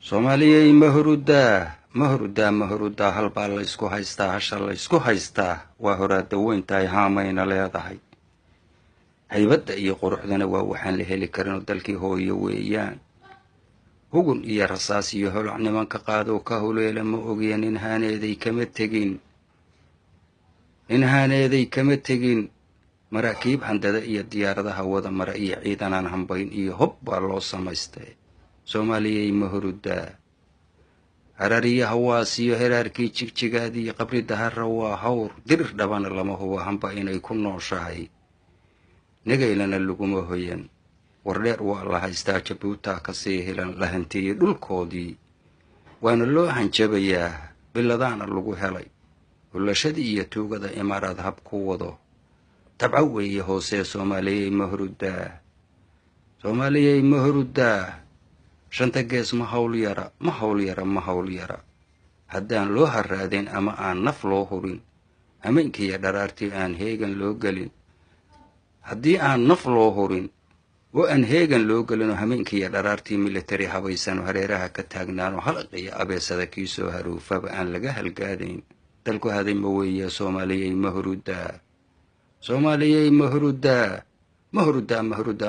Soomaaliyey ma hurudaa hal baa la isku haystaa hasha la isku haystaa waa horaada weyntahay haamayna leedahay haybadda iyo quruxdana waa waxaan la heli karin dalkii hooyo weeyaan hugun iyo rasaas iyo holac nimanka qaado ka huleela ma ogeen in haaneeday kama tegin maraakiib handada iyo diyaaradaha wada mara iyo ciidanaan hambayn iyo hob baa loo samaystay Soomaaliyey ma hurudaa harariya hawaasiyo heraarkii jigjigaadii qabri dahara waa hawr dirir dhabana lama hubo hamba inay ku nooshahay nagaylana laguma hoyan wardheer waa la haystaa jabuuta ka sii helan la hantiiyey dhulkoodii waana loo hanjabayaa biladaana lagu helay hulashadii iyo tuugada imaaraad hab ku wado tabca weeye hoose Soomaaliyey ma hurudaa shanta gees ma hawl yara haddaan loo haraadin ama aan naf loo hurin hameenkiiyo dharaartii aan heegan loo gelin haddii aan naf loo hurin oo aan heegan loo gelin oo hameenkiiyo dharaartii military habaysan hareeraha ka taagnaano halqiya abeesada kii soo haruufaba aan laga halgaadayn dalku haday ma weeye Soomaaliyey ma hurudaa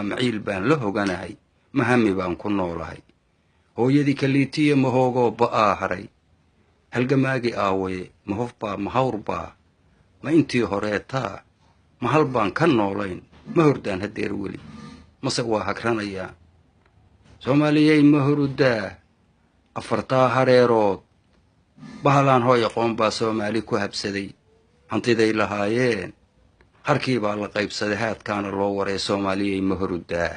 maciil baan la hoganahay mahami baan ku noolahay hooyadii kaliitiya mahoogoo ba'aa haray halgamaagi aawaye ma hofbaa ma hawrbaa ma intii horeetaa ma hal baan ka noolayn ma hurdaan hadeer weli mase waa hagranayaan Soomaaliyey ma hurudaa afartaa hareerood bahalaan hooy aqoon baa Soomaali ku habsaday hantiday lahaayeen harkii baa la qaybsaday haadkaana loo waray Soomaaliyey ma hurudaa